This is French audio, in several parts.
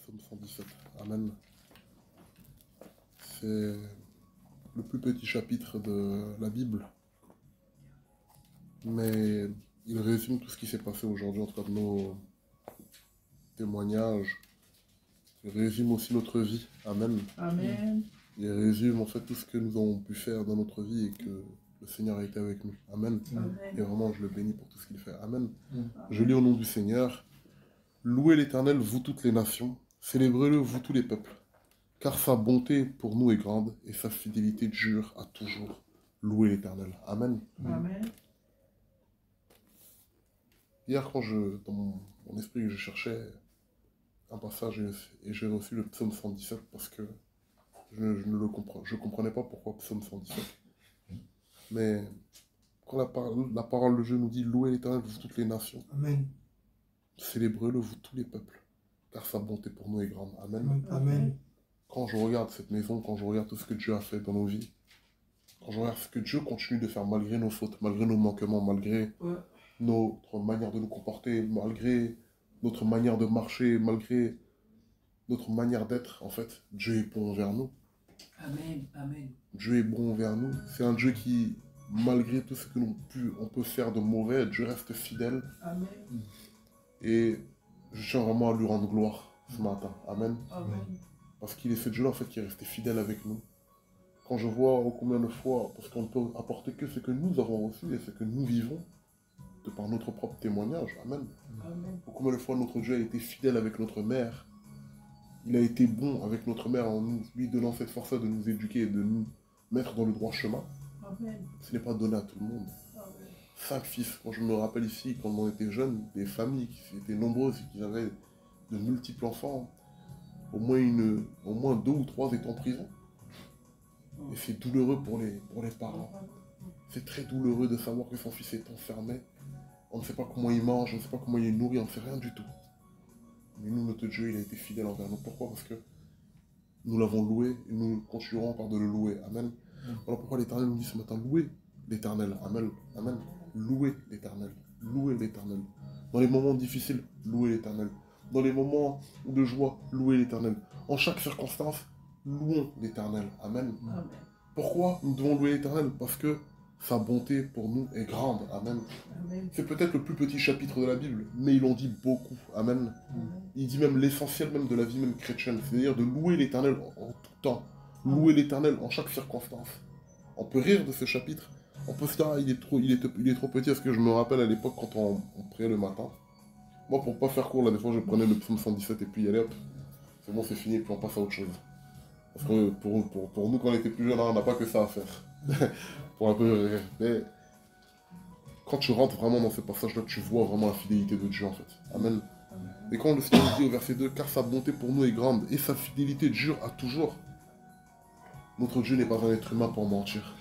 Psaume 117. Amen. C'est le plus petit chapitre de la Bible, mais il résume tout ce qui s'est passé aujourd'hui, en tout cas de nos témoignages. Il résume aussi notre vie. Amen. Amen. Il résume en fait tout ce que nous avons pu faire dans notre vie et que le Seigneur a été avec nous. Amen. Amen. Et vraiment, je le bénis pour tout ce qu'il fait. Amen. Je lis au nom du Seigneur. Louez l'Éternel, vous toutes les nations. Célébrez-le, vous tous les peuples. Car sa bonté pour nous est grande et sa fidélité dure à toujours. Louez l'Éternel. Amen. Amen. Hier, dans mon esprit, je cherchais un passage et j'ai reçu le psaume 117 parce que je ne le comprenais pas pourquoi psaume 117. Mais quand la parole de Dieu nous dit louez l'Éternel, vous toutes les nations. Amen. Célébrez-le, vous tous les peuples. Car sa bonté pour nous est grande. Amen. Amen. Quand je regarde cette maison, quand je regarde tout ce que Dieu a fait dans nos vies, quand je regarde ce que Dieu continue de faire malgré nos fautes, malgré nos manquements, malgré notre manière de nous comporter, malgré notre manière de marcher, malgré notre manière d'être, en fait, Dieu est bon envers nous. Amen. Amen. Dieu est bon envers nous. C'est un Dieu qui, malgré tout ce que on peut faire de mauvais, Dieu reste fidèle. Amen. Et je tiens vraiment à lui rendre gloire ce matin. Amen. Amen. Parce qu'il est ce Dieu-là, en fait, qui est resté fidèle avec nous. Quand je vois combien de fois, parce qu'on ne peut apporter que ce que nous avons reçu et ce que nous vivons, de par notre propre témoignage. Amen. Amen. Combien de fois notre Dieu a été fidèle avec notre mère. Il a été bon avec notre mère en nous, lui donnant cette force de nous éduquer et de nous mettre dans le droit chemin. Amen. Ce n'est pas donné à tout le monde. Amen. 5 fils, quand je me rappelle ici, quand on était jeunes, des familles qui étaient nombreuses et qui avaient de multiples enfants, au moins 2 ou 3 étaient en prison. Et c'est douloureux pour les parents. C'est très douloureux de savoir que son fils est enfermé. On ne sait pas comment il mange, on ne sait pas comment il est nourri, on ne sait rien du tout. Mais nous, notre Dieu, il a été fidèle envers nous. Pourquoi? Parce que nous l'avons loué et nous continuerons par de le louer. Amen. Voilà pourquoi l'Éternel nous dit ce matin, louez l'Éternel. Amen. Amen. Louez l'Éternel. Louez l'Éternel. Dans les moments difficiles, louez l'Éternel. Dans les moments de joie, louez l'Éternel. En chaque circonstance, louons l'Éternel. Amen. Amen. Pourquoi nous devons louer l'Éternel? Parce que sa bonté pour nous est grande. Amen. Amen. C'est peut-être le plus petit chapitre de la Bible, mais il en dit beaucoup. Amen. Il dit même l'essentiel même de la vie même chrétienne, c'est-à-dire de louer l'Éternel en tout temps. Louer l'Éternel en chaque circonstance. On peut rire de ce chapitre. On peut se dire, ah, il est trop petit, parce que je me rappelle à l'époque quand on priait le matin. Moi, pour pas faire court, là, des fois, je prenais le psaume 117 et puis allez hop, c'est bon, c'est fini, et puis on passe à autre chose. Parce que pour nous, quand on était plus jeunes, on n'a pas que ça à faire. Pour un peu rire. Mais quand tu rentres vraiment dans ce passage-là, tu vois vraiment la fidélité de Dieu, en fait. Amen. Et quand le Seigneur dit au verset 2, car sa bonté pour nous est grande et sa fidélité dure à toujours. Notre Dieu n'est pas un être humain pour mentir.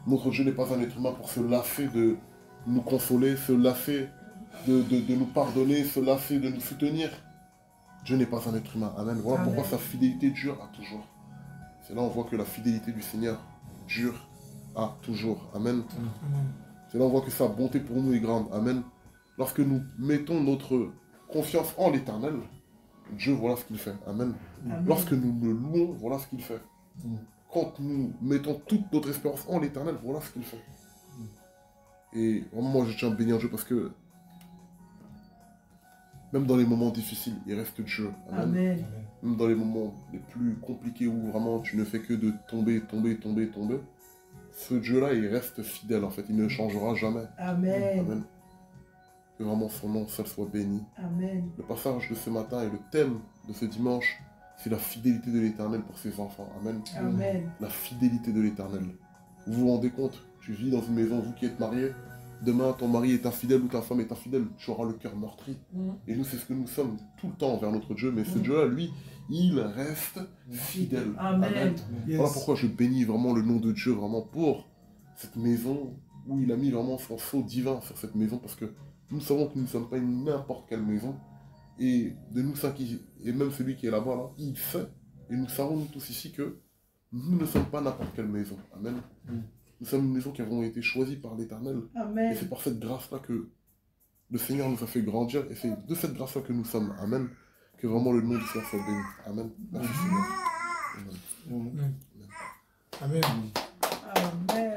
Notre Dieu n'est pas un être humain pour se lasser de nous consoler, se lasser de nous pardonner, se lasser de nous soutenir. Dieu n'est pas un être humain. Amen. Voilà pourquoi sa fidélité dure à toujours. C'est là on voit que la fidélité du Seigneur dure à toujours. Amen. C'est là on voit que sa bonté pour nous est grande. Amen. Lorsque nous mettons notre confiance en l'Éternel, Dieu, voilà ce qu'il fait. Amen. Amen. Lorsque nous le louons, voilà ce qu'il fait. Quand nous mettons toute notre espérance en l'Éternel, voilà ce qu'il fait. Et vraiment, moi, je tiens à bénir Dieu parce que même dans les moments difficiles, il reste Dieu. Amen. Amen. Même dans les moments les plus compliqués où vraiment tu ne fais que de tomber, ce Dieu-là, il reste fidèle en fait. Il ne changera jamais. Amen. Amen. Que vraiment son nom seul soit béni. Amen. Le passage de ce matin et le thème de ce dimanche, c'est la fidélité de l'Éternel pour ses enfants. Amen. Amen. La fidélité de l'Éternel. Vous vous rendez compte? Tu vis dans une maison, vous qui êtes mariés, demain ton mari est infidèle ou ta femme est infidèle, tu auras le cœur meurtri. Et nous, c'est ce que nous sommes tout le temps envers notre Dieu, mais ce Dieu-là, lui, il reste fidèle. Amen. Yes. Voilà pourquoi je bénis vraiment le nom de Dieu, vraiment pour cette maison où il a mis vraiment son sceau divin sur cette maison, parce que nous savons que nous ne sommes pas une n'importe quelle maison. Et de nous cinq, et même celui qui est là-bas, là, il fait. Et nous savons nous tous ici que nous ne sommes pas n'importe quelle maison. Amen. Nous sommes une maison qui avons été choisie par l'Éternel. Et Amen. c'est par cette grâce-là que le Seigneur nous a fait grandir. Et c'est de cette grâce-là que nous sommes. Amen. Que vraiment le nom du Seigneur soit béni. Amen. Merci Seigneur. Amen. Amen. Amen.